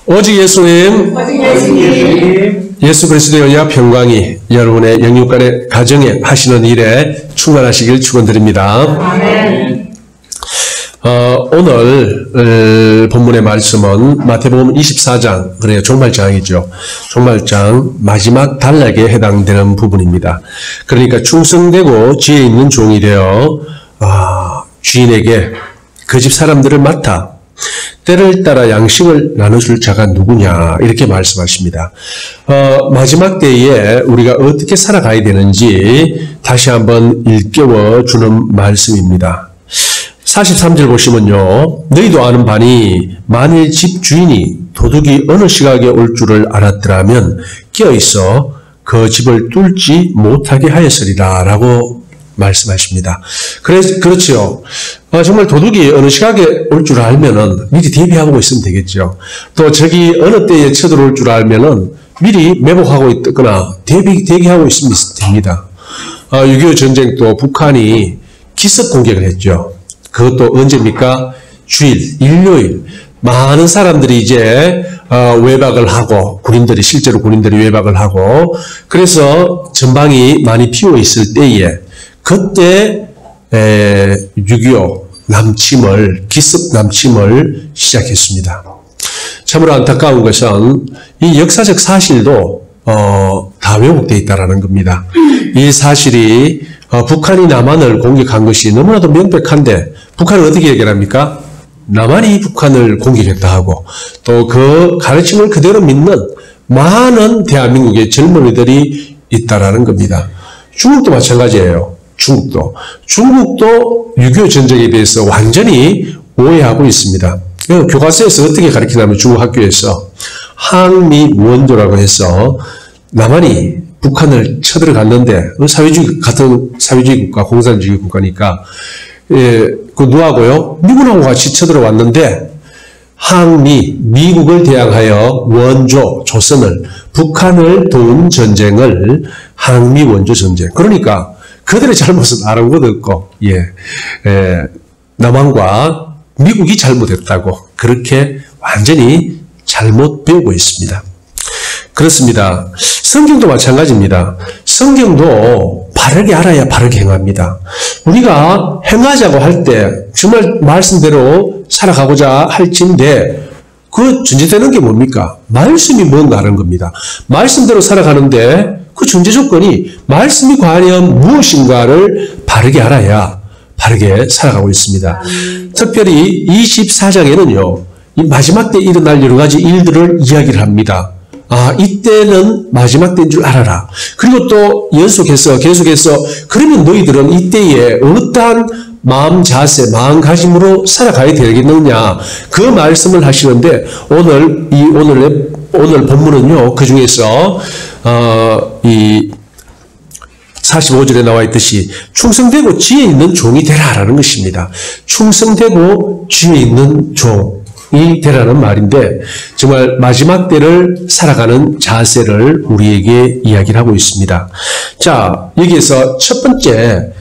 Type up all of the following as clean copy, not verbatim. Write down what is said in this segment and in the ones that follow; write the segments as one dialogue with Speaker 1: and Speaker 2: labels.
Speaker 1: 오직 예수님, 예수 그리스도의 은혜와 평강이 여러분의 영육간의 가정에 하시는 일에 충만하시길 축원드립니다. 아멘. 오늘 본문의 말씀은 마태복음 24장, 그래요, 종말장이죠. 종말장 마지막 단락에 해당되는 부분입니다. 그러니까 충성되고 지혜 있는 종이 되어 주인에게 그 집 사람들을 맡아 때를 따라 양식을 나눠줄 자가 누구냐, 이렇게 말씀하십니다. 마지막 때에 우리가 어떻게 살아가야 되는지 다시 한번 일깨워 주는 말씀입니다. 43절 보시면요, 너희도 아는 바니 만일 집 주인이 도둑이 어느 시각에 올 줄을 알았더라면 깨어있어 그 집을 뚫지 못하게 하였으리라 라고 말씀하십니다. 그렇죠. 정말 도둑이 어느 시각에 올 줄 알면은 미리 대비하고 있으면 되겠죠. 또 적이 어느 때에 쳐들어올 줄 알면은 미리 매복하고 있거나 대기하고 있으면 됩니다. 6.25 전쟁 또 북한이 기습 공격을 했죠. 그것도 언제입니까? 주일, 일요일. 많은 사람들이 이제 외박을 하고, 실제로 군인들이 외박을 하고, 그래서 전방이 많이 비어 있을 때에 그때 6.25 기습 남침을 시작했습니다. 참으로 안타까운 것은 이 역사적 사실도 다 왜곡되어 있다는 겁니다. 이 사실이 북한이 남한을 공격한 것이 너무나도 명백한데 북한은 어떻게 얘기합니까? 남한이 북한을 공격했다 하고, 또 그 가르침을 그대로 믿는 많은 대한민국의 젊은이들이 있다라는 겁니다. 중국도 마찬가지예요. 중국도 6.25 전쟁에 대해서 완전히 오해하고 있습니다. 교과서에서 어떻게 가르치냐면 중국 학교에서 항미 원조라고 해서 남한이 북한을 쳐들어갔는데 같은 사회주의 국가, 공산주의 국가니까 그 누구하고요? 미국하고 같이 쳐들어왔는데 미국을 대항하여 원조, 조선을, 북한을 도운 전쟁을 항미 원조 전쟁. 그러니까 그들의 잘못은 아무것도 없고, 남한과 미국이 잘못했다고 그렇게 완전히 잘못 배우고 있습니다. 그렇습니다. 성경도 마찬가지입니다. 성경도 바르게 알아야 바르게 행합니다. 우리가 행하자고 할 때 정말 말씀대로 살아가고자 할진데 그 전제되는 게 뭡니까? 말씀이 뭔가 하는 겁니다. 말씀대로 살아가는데 그 전제 조건이 말씀이 과연 무엇인가를 바르게 알아야 바르게 살아가고 있습니다. 특별히 24장에는요, 이 마지막 때 일어날 여러 가지 일들을 이야기를 합니다. 이때는 마지막 때인 줄 알아라. 그리고 또 계속해서 그러면 너희들은 이때에 어떠한 마음 자세, 마음가짐으로 살아가야 되겠느냐, 그 말씀을 하시는데 오늘 본문은요, 그 중에서 이 45절에 나와 있듯이 충성되고 지혜 있는 종이 되라라는 것입니다. 충성되고 지혜 있는 종이 되라는 말인데 정말 마지막 때를 살아가는 자세를 우리에게 이야기를 하고 있습니다. 자, 여기에서 첫 번째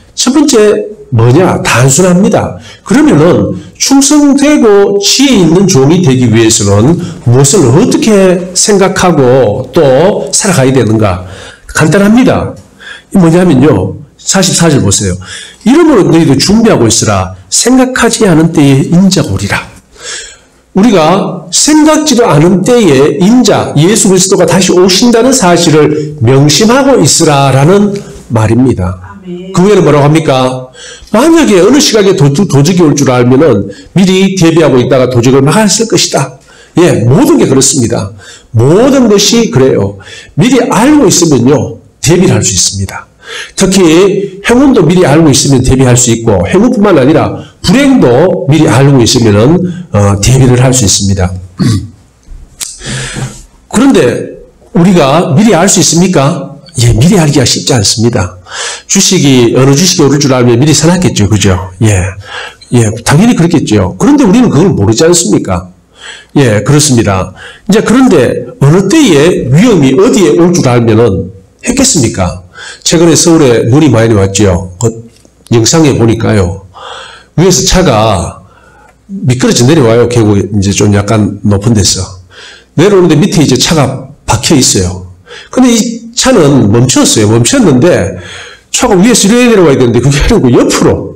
Speaker 1: 뭐냐? 단순합니다. 그러면은 충성되고 지혜 있는 종이 되기 위해서는 무엇을 어떻게 생각하고 또 살아가야 되는가? 간단합니다. 뭐냐면요, 44절 보세요. 이러므로 너희도 준비하고 있으라. 생각하지 않은 때에 인자가 오리라. 우리가 생각지도 않은 때에 예수 그리스도가 다시 오신다는 사실을 명심하고 있으라라는 말입니다. 그 외에는 뭐라고 합니까? 만약에 어느 시각에 도적이 올 줄 알면은 미리 대비하고 있다가 도적을 막았을 것이다. 모든 게 그렇습니다. 모든 것이 그래요. 미리 알고 있으면요, 대비를 할 수 있습니다. 특히 행운도 미리 알고 있으면 대비할 수 있고, 행운뿐만 아니라 불행도 미리 알고 있으면 대비를 할 수 있습니다. 그런데 우리가 미리 알 수 있습니까? 미리 알기가 쉽지 않습니다. 어느 주식이 오를 줄 알면 미리 사놨겠죠. 그죠? 당연히 그렇겠죠. 그런데 우리는 그걸 모르지 않습니까? 그렇습니다. 그런데 어느 때에 위험이 어디에 올 줄 알면은 했겠습니까? 최근에 서울에 눈이 많이 왔죠. 영상에 보니까요, 위에서 차가 미끄러져 내려와요. 계곡에 이제 좀 약간 높은 데서. 내려오는데 밑에 이제 차가 박혀 있어요. 근데 이 차는 멈췄어요. 멈췄는데 차가 위에서 이렇게 내려와야 되는데 그게 아니고 옆으로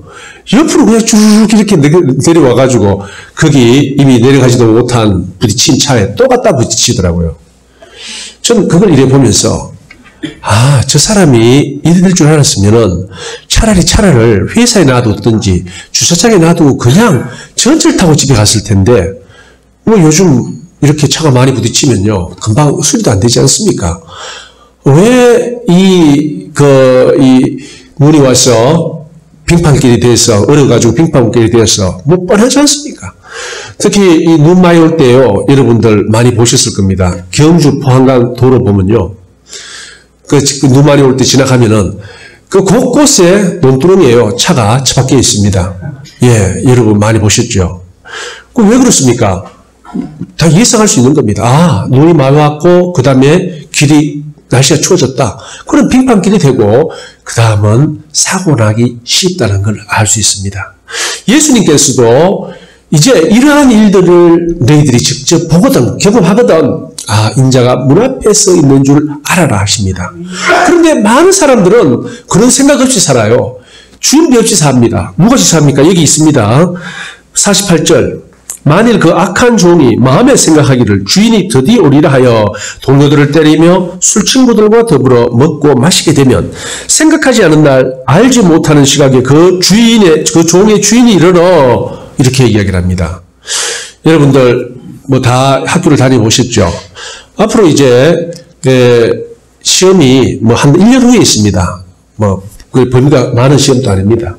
Speaker 1: 그냥 쭉 이렇게 내려와가지고 거기 이미 내려가지도 못한 부딪힌 차에 또 갖다 부딪히더라고요. 저는 그걸 이래 보면서 저 사람이 이래 될 줄 알았으면은 차라리 차를 회사에 놔뒀든지 주차장에 놔두고 그냥 전철 타고 집에 갔을 텐데 뭐 요즘 이렇게 차가 많이 부딪히면요 금방 수리도 안 되지 않습니까? 왜 이 눈이 와서 빙판길이 돼서 얼어가지고 빙판길이 돼서 뭐 뻔하지 않습니까? 특히 이 눈 많이 올 때요 여러분들 많이 보셨을 겁니다. 경주 포항간 도로 보면요 눈 많이 올 때 지나가면은 그 곳곳에 논두렁이에요. 차가 처박혀 있습니다. 예, 여러분 많이 보셨죠? 왜 그렇습니까? 다 예상할 수 있는 겁니다. 눈이 많이 왔고 그 다음에 날씨가 추워졌다. 그럼 빙판길이 되고 그 다음은 사고 나기 쉽다는 걸 알 수 있습니다. 예수님께서도 이제 이러한 일들을 너희들이 직접 보거든 경험하거든 인자가 문 앞에 서 있는 줄 알아라 하십니다. 그런데 많은 사람들은 그런 생각 없이 살아요. 준비 없이 삽니다. 무엇이 삽니까? 여기 있습니다. 48절 만일 그 악한 종이 마음에 생각하기를 주인이 드디어 오리라 하여 동료들을 때리며 술 친구들과 더불어 먹고 마시게 되면 생각하지 않은 날 알지 못하는 시각에 그 종의 주인이 이르러 이렇게 이야기를 합니다. 여러분들 뭐 다 학교를 다녀보셨죠? 앞으로 이제 시험이 뭐 한 1년 후에 있습니다. 뭐 그 범위가 많은 시험도 아닙니다.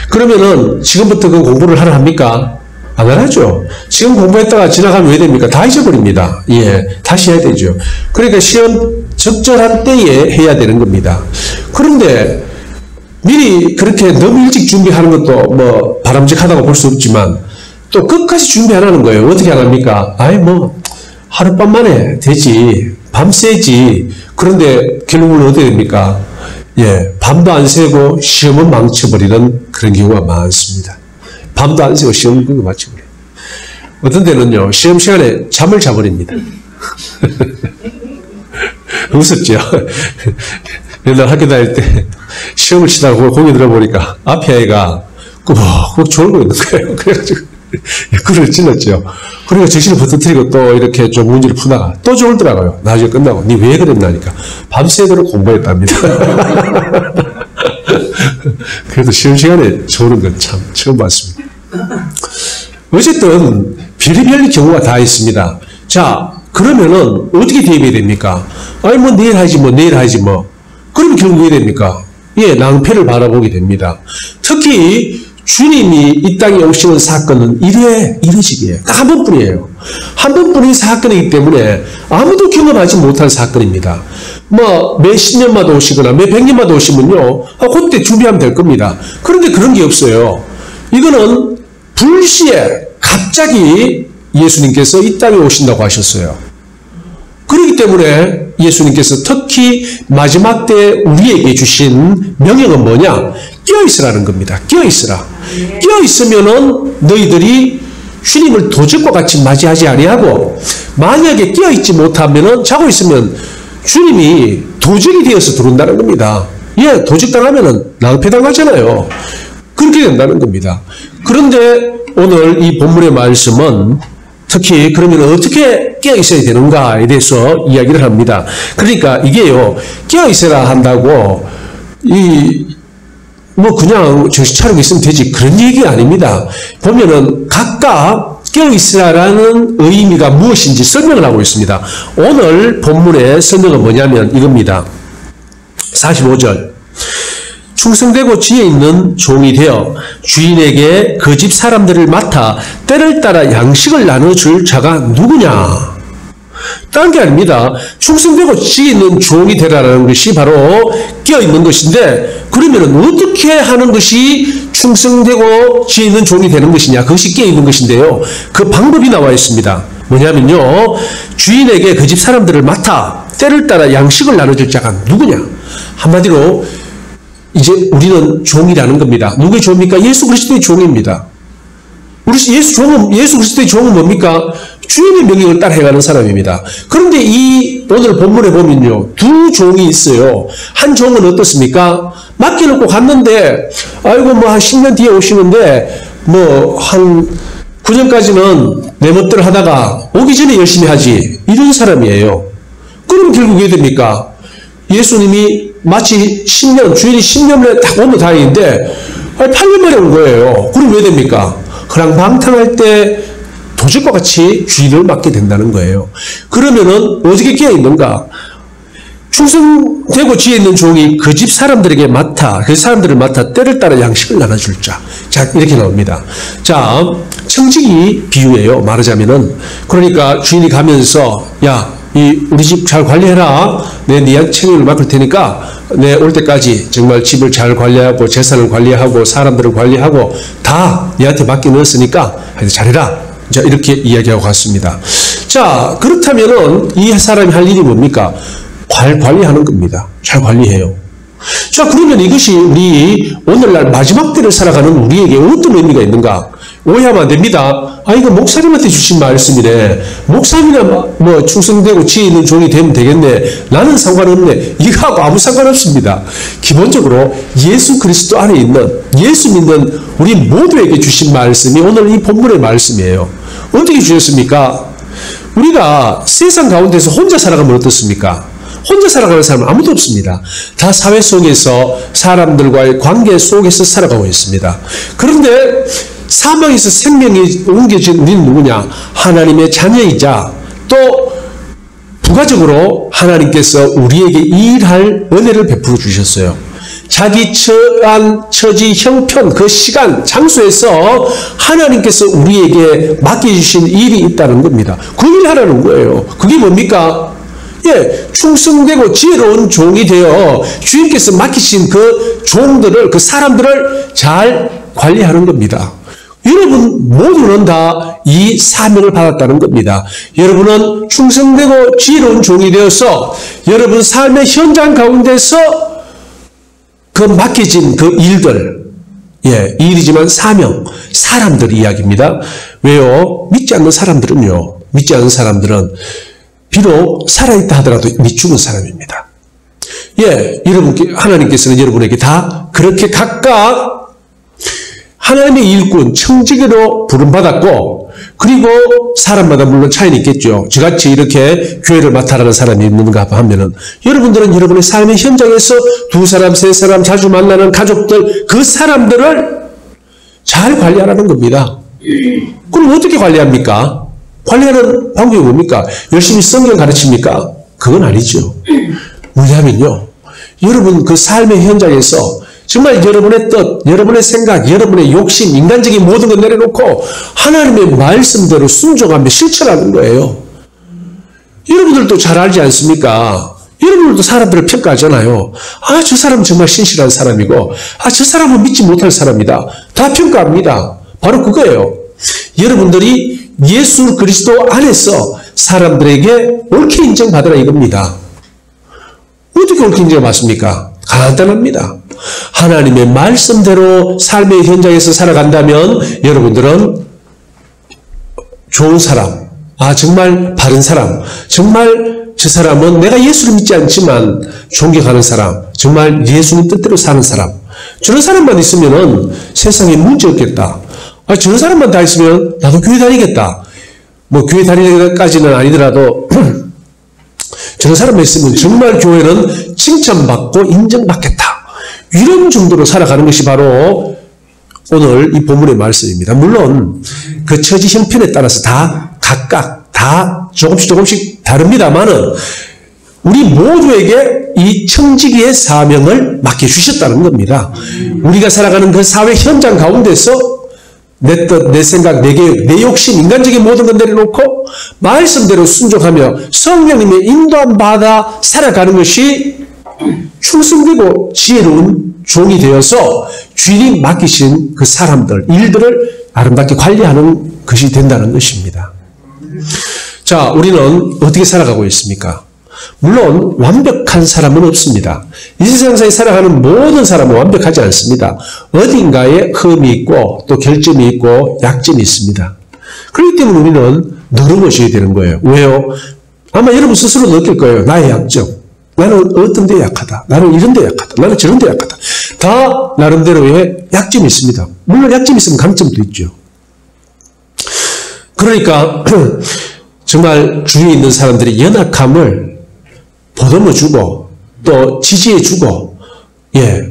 Speaker 1: 그러면은 지금부터 그 공부를 하라 합니까? 안 하죠. 지금 공부했다가 지나가면 왜 됩니까? 다 잊어버립니다. 예, 다시 해야 되죠. 그러니까 시험 적절한 때에 해야 되는 겁니다. 그런데 미리 그렇게 너무 일찍 준비하는 것도 뭐 바람직하다고 볼 수 없지만 또 끝까지 준비 안 하는 거예요. 어떻게 안 합니까? 하룻밤 만에 되지. 밤새지. 그런데 결국은 어떻게 됩니까? 예, 밤도 안 새고 시험은 망쳐버리는 그런 경우가 많습니다. 밤도 안 새고 시험은 망쳐버려요. 어떤 데는요, 시험 시간에 잠을 자버립니다. 무섭죠? 옛날 학교 다닐 때 시험을 치다가 공이 들어보니까 앞에 애가 꾸벅꾸벅 졸고 있는 거예요. 그래가지고 그걸 찔렀죠. 그리고 정신을 버터뜨리고 또 이렇게 좀 문제를 푸다가 또 졸더라고요. 나중에 끝나고 니 왜 그랬나니까 밤새도록 공부했답니다. 그래도 시험 시간에 졸은 건 참 처음 봤습니다. 어쨌든 별의별 경우가 다 있습니다. 자, 그러면은 어떻게 대비해야 됩니까? 뭐 내일 하지 뭐. 그러면 결국 왜 됩니까? 예, 낭패를 바라보게 됩니다. 특히 주님이 이 땅에 오시는 사건은 이례적이에요. 딱 한 번뿐이에요. 한 번뿐인 사건이기 때문에 아무도 경험하지 못한 사건입니다. 뭐 몇십 년마다 오시거나 몇 백 년마다 오시면요, 그때 준비하면 될 겁니다. 그런데 그런 게 없어요. 이거는 불시에 갑자기 예수님께서 이 땅에 오신다고 하셨어요. 그렇기 때문에 예수님께서 특히 마지막 때 우리에게 주신 명령은 뭐냐? 깨어있으라는 겁니다. 깨어있으라. 깨어있으면은 너희들이 주님을 도적과 같이 맞이하지 아니하고, 만약에 깨어있지 못하면은 자고 있으면 주님이 도적이 되어서 들어온다는 겁니다. 예, 도적당하면은 낭패당하잖아요. 그렇게 된다는 겁니다. 그런데 오늘 이 본문의 말씀은 특히 그러면 어떻게 깨어있어야 되는가에 대해서 이야기를 합니다. 그러니까 이게요, 깨어있어라 한다고 뭐 그냥 정신 차리고 있으면 되지, 그런 얘기가 아닙니다. 보면은 각각 깨어있으라라는 의미가 무엇인지 설명을 하고 있습니다. 오늘 본문의 설명은 뭐냐면 이겁니다. 45절. 충성되고 지혜 있는 종이 되어 주인에게 그 집 사람들을 맡아 때를 따라 양식을 나눠줄 자가 누구냐? 다른 게 아닙니다. 충성되고 지혜 있는 종이 되라는 것이 바로 깨어있는 것인데, 그러면 어떻게 하는 것이 충성되고 지혜 있는 종이 되는 것이냐? 그것이 깨어있는 것인데요. 그 방법이 나와 있습니다. 뭐냐면요, 주인에게 그 집 사람들을 맡아 때를 따라 양식을 나눠줄 자가 누구냐? 한마디로 이제 우리는 종이라는 겁니다. 누구의 종입니까? 예수 그리스도의 종입니다. 예수 그리스도의 종은 뭡니까? 주인의 명령을 따라 행하는 사람입니다. 그런데 이 오늘 본문에 보면요, 두 종이 있어요. 한 종은 어떻습니까? 맡겨놓고 갔는데, 아이고, 뭐, 한 10년 뒤에 오시는데, 뭐, 한 9년까지는 내 멋대로 하다가 오기 전에 열심히 하지. 이런 사람이에요. 그럼 결국 왜 됩니까? 예수님이 마치 10년, 주인이 10년 만에 딱 오면 다행인데, 8년 만에 온 거예요. 그럼 왜 됩니까? 허랑방탕할 때 도적과 같이 주인을 맡게 된다는 거예요. 그러면은 어떻게 깨어 있는가? 충성되고 지혜 있는 종이 그 집 사람들에게 그 사람들을 맡아 때를 따라 양식을 나눠줄 자. 자, 이렇게 나옵니다. 자, 청지기 비유예요. 말하자면은. 그러니까 주인이 가면서, 야, 우리 집 잘 관리해라. 네 책임을 맡을 테니까, 내 올 때까지 정말 집을 잘 관리하고, 재산을 관리하고, 사람들을 관리하고, 다 네한테 맡겨 넣었으니까, 잘해라. 자, 이렇게 이야기하고 갔습니다. 자, 그렇다면은, 이 사람이 할 일이 뭡니까? 관리하는 겁니다. 잘 관리해요. 자, 그러면 이것이 우리 오늘날 마지막 때를 살아가는 우리에게 어떤 의미가 있는가? 오해하면 안 됩니다. 아, 이거 목사님한테 주신 말씀이네. 목사님이나 뭐 충성되고 지혜 있는 종이 되면 되겠네. 나는 상관없네. 이거하고 아무 상관없습니다. 기본적으로 예수 그리스도 안에 있는, 예수 믿는 우리 모두에게 주신 말씀이 오늘 이 본문의 말씀이에요. 어떻게 주셨습니까? 우리가 세상 가운데서 혼자 살아가면 어떻습니까? 혼자 살아가는 사람은 아무도 없습니다. 다 사회 속에서 사람들과의 관계 속에서 살아가고 있습니다. 그런데 사망에서 생명이 옮겨진 우리는 누구냐? 하나님의 자녀이자 또 부가적으로 하나님께서 우리에게 일할 은혜를 베풀어 주셨어요. 자기 처한, 처지, 형편, 그 시간, 장소에서 하나님께서 우리에게 맡겨주신 일이 있다는 겁니다. 그 일 하라는 거예요. 그게 뭡니까? 예, 충성되고 지혜로운 종이 되어 주인께서 맡기신 그 종들을, 그 사람들을 잘 관리하는 겁니다. 여러분 모두는 다 이 사명을 받았다는 겁니다. 여러분은 충성되고 지혜로운 종이 되어서 여러분 삶의 현장 가운데서 그 맡겨진 그 일들, 예, 일이지만 사명, 사람들 이야기입니다. 왜요? 믿지 않는 사람들은 비록 살아있다 하더라도 이미 죽은 사람입니다. 예, 하나님께서는 여러분에게 다 그렇게 각각 하나님의 일꾼, 청지기로 부름받았고, 그리고 사람마다 물론 차이는 있겠죠. 저같이 이렇게 교회를 맡아라는 사람이 있는가 하면은, 여러분들은 여러분의 삶의 현장에서 2사람, 3사람 자주 만나는 가족들, 그 사람들을 잘 관리하라는 겁니다. 그럼 어떻게 관리합니까? 관리하는 방법이 뭡니까? 열심히 성경 가르칩니까? 그건 아니죠. 뭐냐면요, 여러분 그 삶의 현장에서 정말 여러분의 뜻, 여러분의 생각, 여러분의 욕심, 인간적인 모든 걸 내려놓고 하나님의 말씀대로 순종하며 실천하는 거예요. 여러분들도 잘 알지 않습니까? 여러분들도 사람들을 평가하잖아요. 아, 저 사람은 정말 신실한 사람이고, 아, 저 사람은 믿지 못할 사람이다. 다 평가합니다. 바로 그거예요. 여러분들이 예수 그리스도 안에서 사람들에게 옳게 인정받으라 이겁니다. 어떻게 옳게 인정받습니까? 간단합니다. 하나님의 말씀대로 삶의 현장에서 살아간다면 여러분들은 좋은 사람, 아 정말 바른 사람, 정말 저 사람은 내가 예수를 믿지 않지만 존경하는 사람, 정말 예수님 뜻대로 사는 사람, 저런 사람만 있으면 세상에 문제 없겠다. 아, 저런 사람만 다 있으면 나도 교회 다니겠다. 뭐 교회 다니기까지는 아니더라도 저런 사람만 있으면 정말 교회는 칭찬받고 인정받겠다. 이런 정도로 살아가는 것이 바로 오늘 이 본문의 말씀입니다. 물론 그 처지 형편에 따라서 다 각각 다 조금씩 다릅니다만은 우리 모두에게 이 청지기의 사명을 맡겨주셨다는 겁니다. 우리가 살아가는 그 사회 현장 가운데서 내 뜻, 내 생각, 내 계획, 내 욕심, 인간적인 모든 걸 내려놓고 말씀대로 순종하며 성령님의 인도함 받아 살아가는 것이 충성되고 지혜로운 종이 되어서 주인이 맡기신 그 사람들, 일들을 아름답게 관리하는 것이 된다는 것입니다. 자, 우리는 어떻게 살아가고 있습니까? 물론 완벽한 사람은 없습니다. 이 세상에 살아가는 모든 사람은 완벽하지 않습니다. 어딘가에 흠이 있고 또 결점이 있고 약점이 있습니다. 그렇기 때문에 우리는 늘어보셔야 되는 거예요. 왜요? 아마 여러분 스스로 느낄 거예요. 나의 약점. 나는 어떤 데 약하다. 나는 이런 데 약하다. 나는 저런 데 약하다. 다 나름대로의 약점이 있습니다. 물론 약점이 있으면 강점도 있죠. 그러니까 정말 주위에 있는 사람들의 연약함을 보듬어주고 또 지지해주고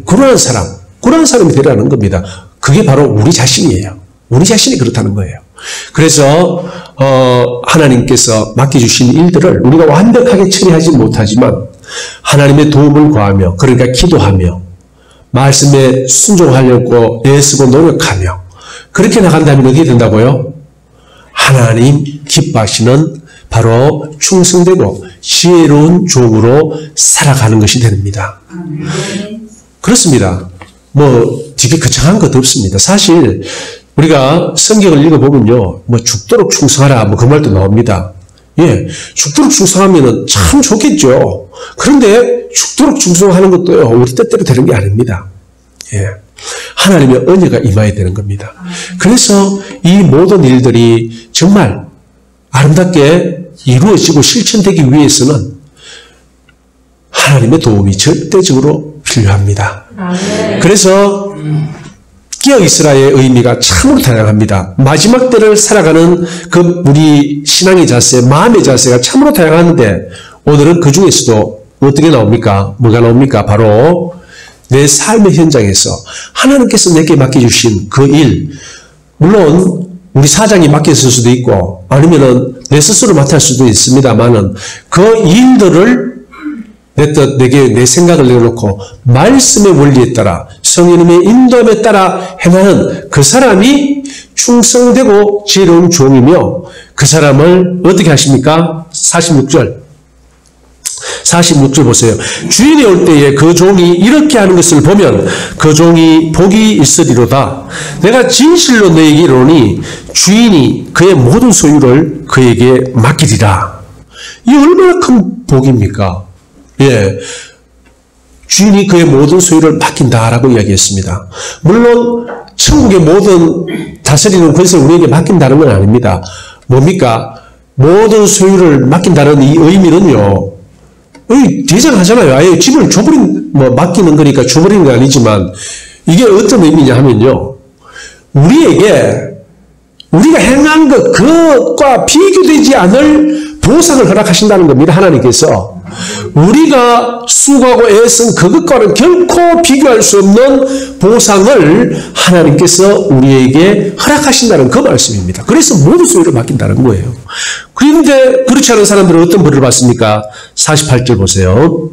Speaker 1: 그러한 사람이 되라는 겁니다. 그게 바로 우리 자신이에요. 우리 자신이 그렇다는 거예요. 그래서 하나님께서 맡겨주신 일들을 우리가 완벽하게 처리하지 못하지만 하나님의 도움을 구하며 그러니까 기도하며 말씀에 순종하려고 애쓰고 노력하며 그렇게 나간다면 어떻게 된다고요? 하나님 기뻐하시는 바로 충성되고 지혜로운 종으로 살아가는 것이 됩니다. 그렇습니다. 되게 거창한 것도 없습니다. 사실 우리가 성경을 읽어보면요, 죽도록 충성하라, 그 말도 나옵니다. 죽도록 충성하면 참 좋겠죠. 그런데 죽도록 충성하는 것도요, 우리 뜻대로 되는 게 아닙니다. 하나님의 은혜가 임해야 되는 겁니다. 그래서 이 모든 일들이 정말 아름답게 이루어지고 실천되기 위해서는 하나님의 도움이 절대적으로 필요합니다. 그래서 기어 이스라의 의미가 참으로 다양합니다. 마지막 때를 살아가는 그 우리 신앙의 자세, 마음의 자세가 참으로 다양한데 오늘은 그 중에서도 어떻게 나옵니까? 뭐가 나옵니까? 바로 내 삶의 현장에서 하나님께서 내게 맡겨주신 그 일, 물론 우리 사장이 맡겼을 수도 있고 아니면은 내 스스로 맡을 수도 있습니다만은 그 일들을 내 생각을 내려놓고 말씀의 원리에 따라 성령님의 인도함에 따라 행하는 그 사람이 충성되고 지혜로운 종이며 그 사람을 어떻게 하십니까? 46절 보세요. 주인이 올 때에 그 종이 이렇게 하는 것을 보면 그 종이 복이 있으리로다. 내가 진실로 너에게 이르노니 주인이 그의 모든 소유를 그에게 맡기리라. 이 얼마나 큰 복입니까? 주인이 그의 모든 소유를 맡긴다라고 이야기했습니다. 물론 천국의 모든 다스리는 권세를 우리에게 맡긴다는 건 아닙니다. 뭡니까? 모든 소유를 맡긴다는 이 의미는요, 대장하잖아요. 아예 집을 맡기는 거니까 줘버리는 건 아니지만 이게 어떤 의미냐 하면요, 우리가 행한 그것과 비교되지 않을 보상을 허락하신다는 겁니다. 하나님께서. 우리가 수고하고 애쓴 그것과는 결코 비교할 수 없는 보상을 하나님께서 우리에게 허락하신다는 그 말씀입니다. 그래서 모든 소유를 맡긴다는 거예요. 그런데 그렇지 않은 사람들은 어떤 벌을 받습니까? 48절 보세요.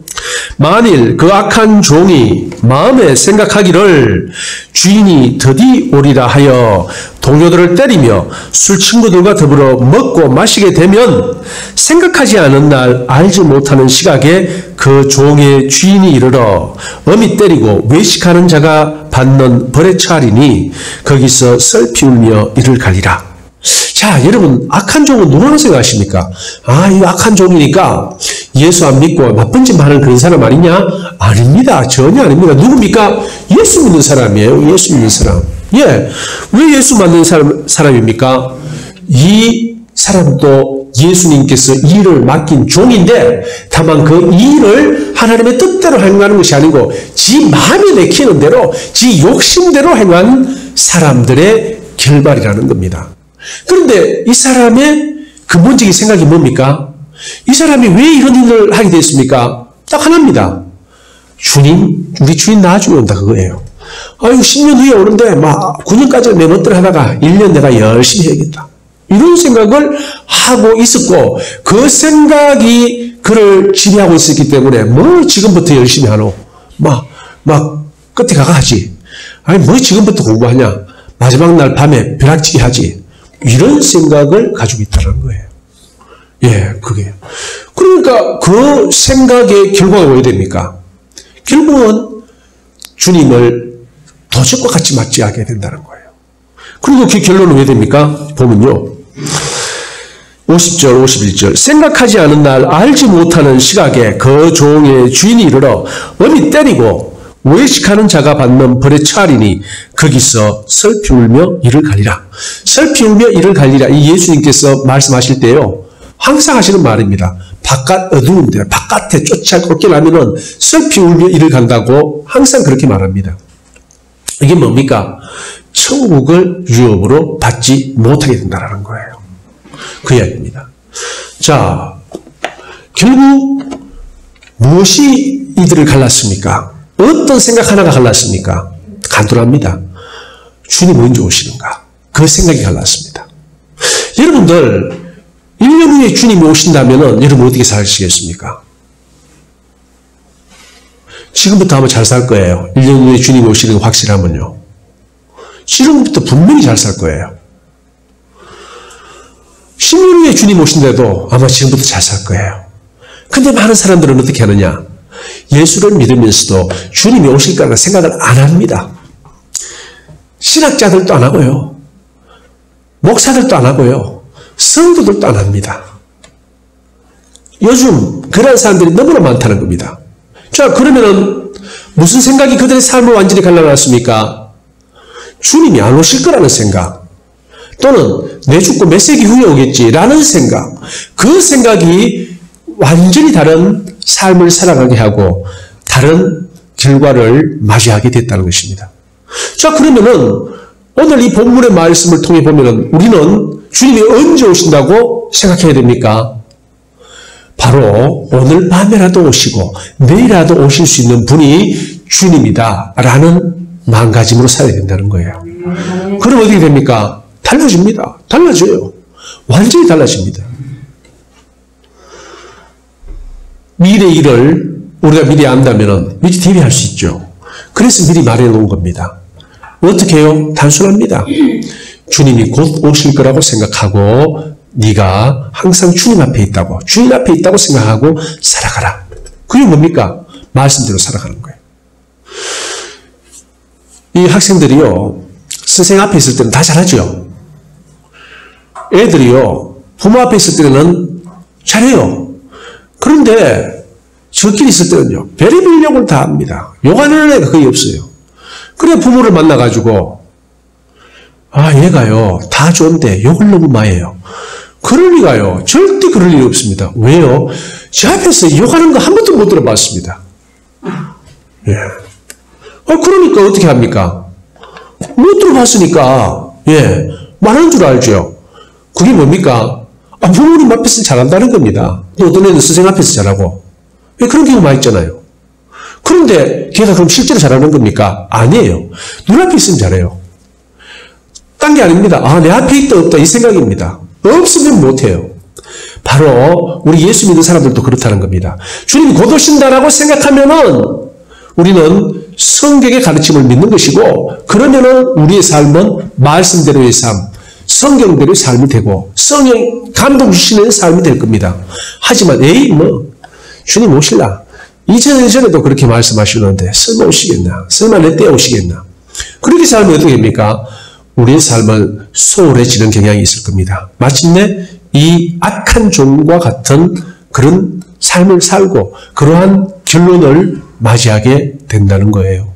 Speaker 1: 만일 그 악한 종이 마음에 생각하기를 주인이 드디 오리라 하여 동료들을 때리며 술 친구들과 더불어 먹고 마시게 되면 생각하지 않은 날 알지 못하는 시각에 그 종의 주인이 이르러 엄히 때리고 외식하는 자가 받는 벌에 처하리니 거기서 슬피 울며 이를 갈리라. 자, 여러분, 악한 종은 누구라고 생각하십니까? 이 악한 종이니까 예수 안 믿고 나쁜 짓 하는 그런 사람 아니냐? 아닙니다. 전혀 아닙니다. 누굽니까? 예수 믿는 사람이에요. 예수 믿는 사람. 왜 예수 믿는 사람입니까? 이 사람도 예수님께서 일을 맡긴 종인데 다만 그 일을 하나님의 뜻대로 행하는 것이 아니고 지 마음에 내키는 대로 지 욕심대로 행한 사람들의 결말이라는 겁니다. 그런데 이 사람의 근본적인 생각이 뭡니까? 이 사람이 왜 이런 일을 하게 됐습니까? 딱 하나입니다. 우리 주인 나중에 온다 그거예요. 10년 후에 오는데 9년까지 내 멋대로 하다가 1년 내가 열심히 해야겠다. 이런 생각을 하고 있었고 그 생각이 그를 지배하고 있었기 때문에 지금부터 열심히 하노? 끝에 가가 하지. 지금부터 공부하냐? 마지막 날 밤에 벼락치기 하지. 이런 생각을 가지고 있다는 거예요. 그게요. 그러니까 그 생각의 결과가 왜 됩니까? 결국은 주님을 도적과 같이 맞이하게 된다는 거예요. 그리고 그 결론은 왜 됩니까? 보면요. 50절, 51절. 생각하지 않은 날 알지 못하는 시각에 그 종의 주인이 이르러 엄히 때리고 외식하는 자가 받는 벌에 처하리니 거기서 슬피 울며 이를 갈리라. 슬피 울며 이를 갈리라. 이 예수님께서 말씀하실 때요, 항상 하시는 말입니다. 바깥 어두운데 바깥에 쫓겨나면은 슬피 울며 이를 간다고 항상 그렇게 말합니다. 이게 뭡니까? 천국을 유업으로 받지 못하게 된다는 거예요. 그 이야기입니다. 자, 결국 무엇이 이들을 갈랐습니까? 어떤 생각 하나가 갈랐습니까? 간단합니다. 주님 언제 오시는가? 그 생각이 갈랐습니다. 여러분들 1년 후에 주님이 오신다면 여러분 어떻게 사시겠습니까? 지금부터 아마 잘 살 거예요. 1년 후에 주님이 오시는 거 확실하면요. 지금부터 분명히 잘 살 거예요. 10년 후에 주님 오신데도 아마 지금부터 잘 살 거예요. 근데 많은 사람들은 어떻게 하느냐? 예수를 믿으면서도 주님이 오실 거라는 생각을 안 합니다. 신학자들도 안 하고요. 목사들도 안 하고요. 성도들도 안 합니다. 요즘 그런 사람들이 너무나 많다는 겁니다. 자, 그러면은 무슨 생각이 그들의 삶을 완전히 갈라놨습니까? 주님이 안 오실 거라는 생각, 또는 내 죽고 몇 세기 후에 오겠지라는 생각, 그 생각이 완전히 다른 삶을 살아가게 하고 다른 결과를 맞이하게 됐다는 것입니다. 자, 그러면은 오늘 이 본문의 말씀을 통해 보면은 우리는 주님이 언제 오신다고 생각해야 됩니까? 바로 오늘 밤에라도 오시고 내일이라도 오실 수 있는 분이 주님이다 라는 마음가짐으로 살아야 된다는 거예요. 그럼 어떻게 됩니까? 달라집니다. 달라져요. 완전히 달라집니다. 미래의 일을 우리가 미리 안다면 미리 대비할 수 있죠. 그래서 미리 말해놓은 겁니다. 어떻게 해요? 단순합니다. 주님이 곧 오실 거라고 생각하고 네가 항상 주님 앞에 있다고, 주님 앞에 있다고 생각하고 살아가라. 그게 뭡니까? 말씀대로 살아가는 거예요. 이 학생들이요, 선생님 앞에 있을 때는 다 잘하죠. 애들이요, 부모 앞에 있을 때는 잘해요. 그런데 저끼리 있을 때는요, 별의별 욕을 다 합니다. 욕하는 애가 거의 없어요. 그래 부모를 만나가지고 아, 얘가요 다 좋은데 욕을 너무 많이 해요. 그럴 리가요. 절대 그럴 일이 없습니다. 왜요? 제 앞에서 욕하는 거 한 번도 못 들어봤습니다. 예. 그러니까 어떻게 합니까? 못 들어봤으니까 예, 말하는 줄 알죠. 그게 뭡니까? 부모님 앞에서 잘한다는 겁니다. 또 어떤 애는 선생님 앞에서 잘하고 그런 경우 많이 있잖아요. 그런데 걔가 그럼 실제로 잘하는 겁니까? 아니에요. 눈앞에 있으면 잘해요. 딴 게 아닙니다. 아, 내 앞에 있다 없다 이 생각입니다. 없으면 못해요. 바로 우리 예수 믿는 사람들도 그렇다는 겁니다. 주님이 곧 오신다라고 생각하면은 우리는 성경의 가르침을 믿는 것이고, 그러면은 우리의 삶은 말씀대로의 삶, 성경대로의 삶이 되고 성령 감동 주시는 삶이 될 겁니다. 하지만 에이 뭐 주님 오실라 이전에도 그렇게 말씀하시는데 설마 오시겠나? 설마 내 때 오시겠나? 그렇게 살면 어떻게 됩니까? 우리의 삶은 소홀해지는 경향이 있을 겁니다. 마침내 이 악한 종과 같은 그런 삶을 살고 그러한 결론을 맞이하게 된다는 거예요.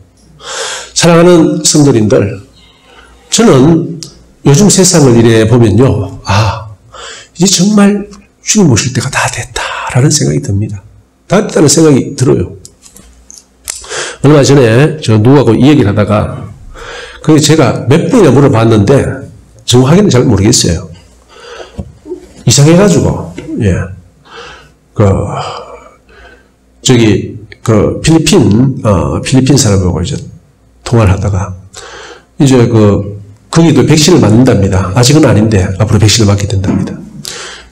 Speaker 1: 사랑하는 성도님들, 저는 요즘 세상을 이래 보면요, 아, 이제 정말 주님 오실 때가 다 됐다라는 생각이 듭니다. 다 됐다는 생각이 들어요. 얼마 전에 저 누구하고 이 얘기를 하다가 그게 제가 몇 번이나 물어봤는데 정확하게는 잘 모르겠어요. 이상해가지고 예, 필리핀 사람하고 이제 통화를 하다가 이제 거기도 백신을 맞는답니다. 아직은 아닌데 앞으로 백신을 맞게 된답니다.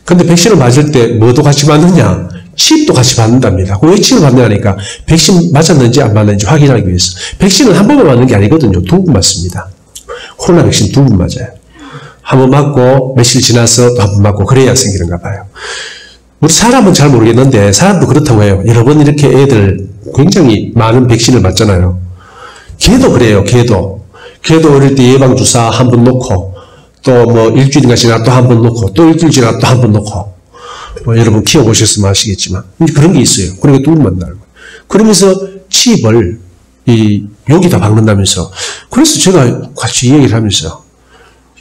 Speaker 1: 근데 백신을 맞을 때 뭐도 같이 맞느냐? 칩도 같이 받는답니다. 왜 칩을 받느냐니까 백신 맞았는지 안 맞는지 확인하기 위해서. 백신은 한 번만 맞는 게 아니거든요. 2번 맞습니다. 코로나 백신 2번 맞아요. 한 번 맞고 며칠 지나서 또 한 번 맞고 그래야 생기는가 봐요. 우리 사람은 잘 모르겠는데 사람도 그렇다고 해요. 여러 번 이렇게 애들 굉장히 많은 백신을 맞잖아요. 걔도 그래요. 걔도 어릴 때 예방주사 한 번 놓고 또 뭐 일주일인가 지나 또 한 번 놓고 또 일주일 지나 또 한 번 놓고 여러분 키워보셨으면 아시겠지만 그런 게 있어요. 그러니까 2번 맞는다는 거예요. 그러면서 칩을 여기다 박는다면서. 그래서 제가 같이 얘기를 하면서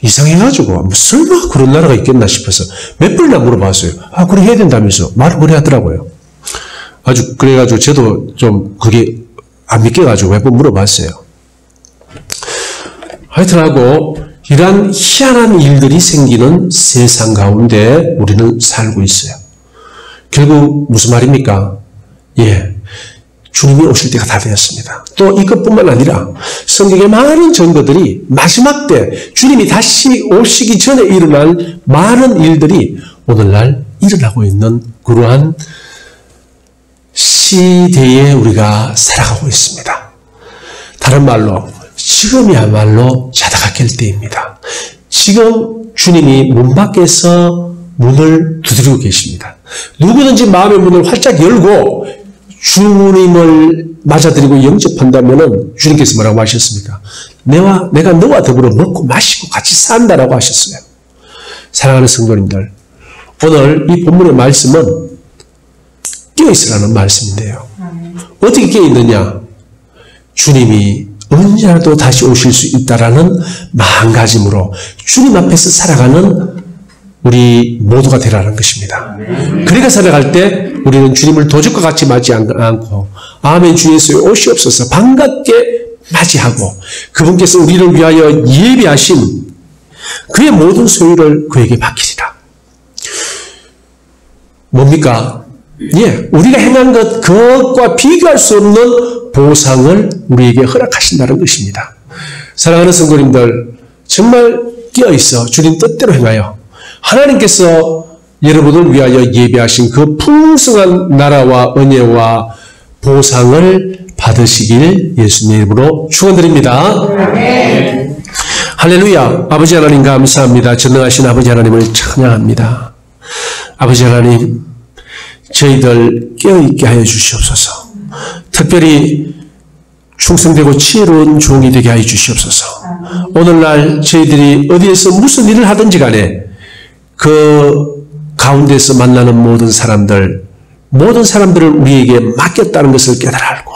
Speaker 1: 이상해가지고 설마 그런 나라가 있겠나 싶어서 몇 번이나 물어봤어요. 아, 그래 해야 된다면서 말을 그래 하더라고요. 아주 그래가지고 저도 좀 그게 안 믿겨가지고 몇 번 물어봤어요. 하여튼하고 이러한 희한한 일들이 생기는 세상 가운데 우리는 살고 있어요. 결국 무슨 말입니까? 예, 주님이 오실 때가 다 되었습니다. 또 이것뿐만 아니라 성경의 많은 증거들이 마지막 때 주님이 다시 오시기 전에 일어날 많은 일들이 오늘날 일어나고 있는 그러한 시대에 우리가 살아가고 있습니다. 다른 말로 지금이야말로 자다가 깰 때입니다. 지금 주님이 문 밖에서 문을 두드리고 계십니다. 누구든지 마음의 문을 활짝 열고 주님을 맞아들이고 영접한다면 주님께서 뭐라고 하셨습니까? 내가 너와 더불어 먹고 마시고 같이 산다라고 하셨어요. 사랑하는 성도님들, 오늘 이 본문의 말씀은 깨어있으라는 말씀인데요. 어떻게 깨어있느냐? 주님이 언제라도 다시 오실 수 있다라는 마음가짐으로 주님 앞에서 살아가는 우리 모두가 되라는 것입니다. 그러니까 살아갈 때 우리는 주님을 도적과 같이 맞지 않고 아멘 주 예수의 오시옵소서 반갑게 맞이하고 그분께서 우리를 위하여 예비하신 그의 모든 소유를 그에게 맡기리라. 뭡니까? 예, 우리가 행한 그것과 비교할 수 없는 보상을 우리에게 허락하신다는 것입니다. 사랑하는 성도님들, 정말 깨어있어 주님 뜻대로 행하여 하나님께서 여러분을 위하여 예비하신 그 풍성한 나라와 은혜와 보상을 받으시길 예수님의 이름으로 축원드립니다. 네. 할렐루야. 아버지 하나님 감사합니다. 전능하신 아버지 하나님을 찬양합니다. 아버지 하나님, 저희들 깨어있게 하여 주시옵소서. 특별히 충성되고 지혜로운 종이 되게 하여 주시옵소서. 오늘날 저희들이 어디에서 무슨 일을 하든지 간에 그 가운데서 만나는 모든 사람들을 우리에게 맡겼다는 것을 깨달아 알고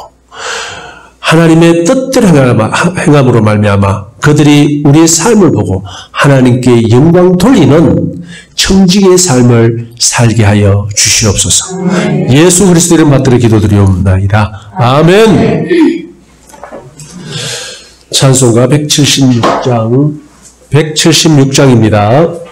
Speaker 1: 하나님의 뜻대로 행함으로 말미암아 그들이 우리의 삶을 보고 하나님께 영광 돌리는 청지기의 삶을 살게 하여 주시옵소서. 예수 그리스도 이름 받들어 기도드리옵나이다. 아멘. 찬송가 176장입니다.